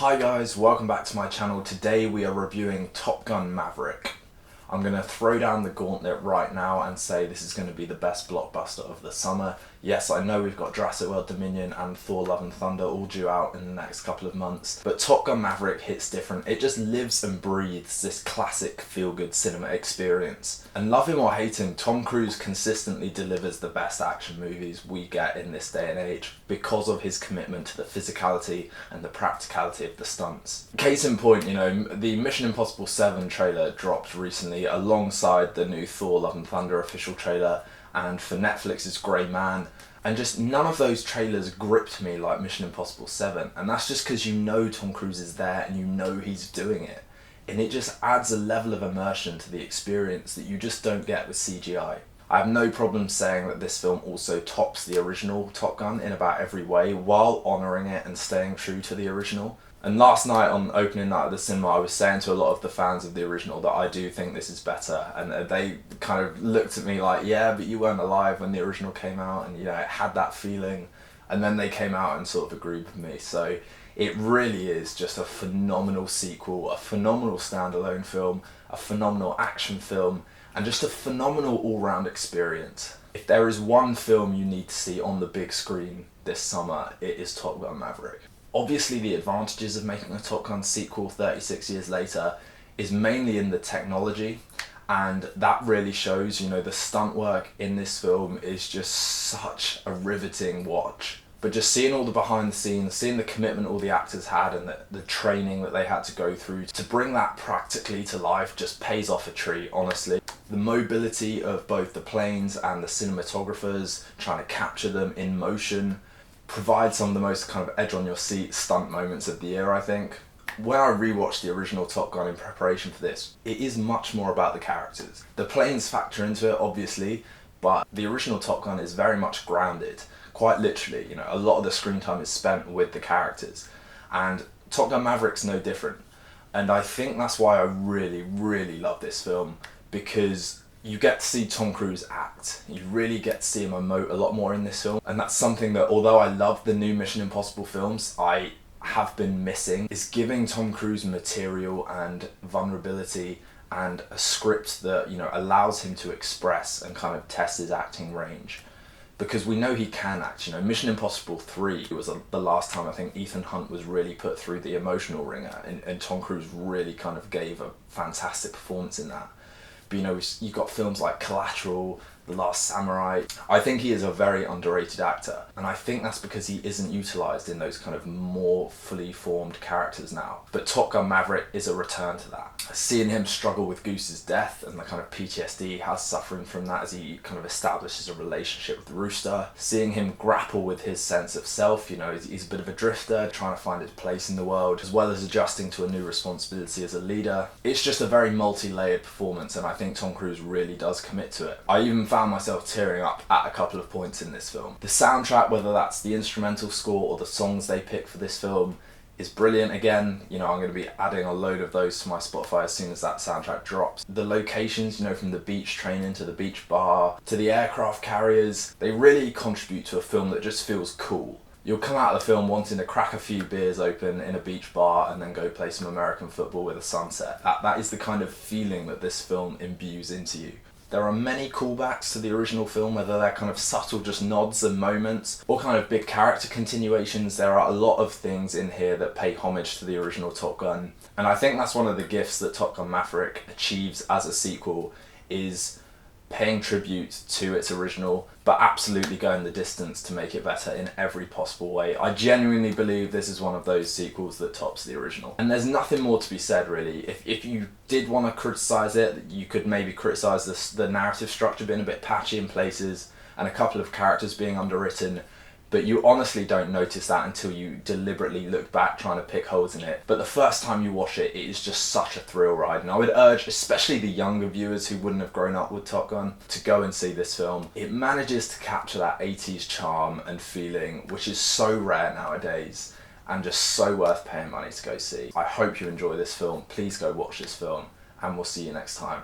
Hi guys, welcome back to my channel. Today we are reviewing Top Gun Maverick. I'm going to throw down the gauntlet right now and say this is going to be the best blockbuster of the summer. Yes, I know we've got Jurassic World Dominion and Thor Love and Thunder all due out in the next couple of months, but Top Gun Maverick hits different. It just lives and breathes this classic feel-good cinema experience. And love him or hate him, Tom Cruise consistently delivers the best action movies we get in this day and age because of his commitment to the physicality and the practicality of the stunts. Case in point, the Mission Impossible 7 trailer dropped recently alongside the new Thor Love and Thunder official trailer and for Netflix's Grey Man, and just none of those trailers gripped me like Mission Impossible 7, and that's just because you know Tom Cruise is there and you know he's doing it, and it just adds a level of immersion to the experience that you just don't get with CGI. I have no problem saying that this film also tops the original Top Gun in about every way while honouring it and staying true to the original. And last night on opening night at the cinema, I was saying to a lot of the fans of the original that I do think this is better, and they kind of looked at me like, yeah, but you weren't alive when the original came out, and it had that feeling, and then they came out and sort of agreed with me. So it really is just a phenomenal sequel, a phenomenal standalone film, a phenomenal action film, and just a phenomenal all-round experience. If there is one film you need to see on the big screen this summer, it is Top Gun Maverick. Obviously the advantages of making a Top Gun sequel 36 years later is mainly in the technology, and that really shows, the stunt work in this film is just such a riveting watch. But just seeing all the behind the scenes, seeing the commitment all the actors had and the training that they had to go through to bring that practically to life just pays off a treat, honestly. The mobility of both the planes and the cinematographers trying to capture them in motion provide some of the most kind of edge on your seat stunt moments of the year, I think. When I rewatched the original Top Gun in preparation for this, it is much more about the characters. The planes factor into it, obviously, but the original Top Gun is very much grounded, quite literally. A lot of the screen time is spent with the characters, and Top Gun Maverick's no different. And I think that's why I really, really love this film, because you get to see Tom Cruise act. You really get to see him emote a lot more in this film. And that's something that, although I love the new Mission Impossible films, I have been missing, is giving Tom Cruise material and vulnerability and a script that, allows him to express and kind of test his acting range. Because we know he can act. Mission Impossible 3 was the last time I think Ethan Hunt was really put through the emotional ringer, and Tom Cruise really kind of gave a fantastic performance in that. But you've got films like Collateral, The Last Samurai. I think he is a very underrated actor, and I think that's because he isn't utilised in those kind of more fully formed characters now. But Top Gun Maverick is a return to that. Seeing him struggle with Goose's death and the kind of PTSD he has suffering from that as he kind of establishes a relationship with Rooster. Seeing him grapple with his sense of self, he's a bit of a drifter, trying to find his place in the world, as well as adjusting to a new responsibility as a leader. It's just a very multi-layered performance, and I think Tom Cruise really does commit to it. I even found myself tearing up at a couple of points in this film. The soundtrack, whether that's the instrumental score or the songs they pick for this film, is brilliant. Again, I'm going to be adding a load of those to my Spotify as soon as that soundtrack drops. The locations, from the beach training to the beach bar to the aircraft carriers, they really contribute to a film that just feels cool. You'll come out of the film wanting to crack a few beers open in a beach bar and then go play some American football with a sunset. That is the kind of feeling that this film imbues into you. There are many callbacks to the original film, whether they're kind of subtle just nods and moments, or kind of big character continuations. There are a lot of things in here that pay homage to the original Top Gun. And I think that's one of the gifts that Top Gun Maverick achieves as a sequel, is paying tribute to its original, but absolutely going the distance to make it better in every possible way. I genuinely believe this is one of those sequels that tops the original. And there's nothing more to be said, really. If you did want to criticise it, you could maybe criticise the narrative structure being a bit patchy in places and a couple of characters being underwritten, but you honestly don't notice that until you deliberately look back trying to pick holes in it. But the first time you watch it, it is just such a thrill ride, and I would urge especially the younger viewers who wouldn't have grown up with Top Gun to go and see this film. It manages to capture that 80s charm and feeling, which is so rare nowadays and just so worth paying money to go see. I hope you enjoy this film. Please go watch this film, and we'll see you next time.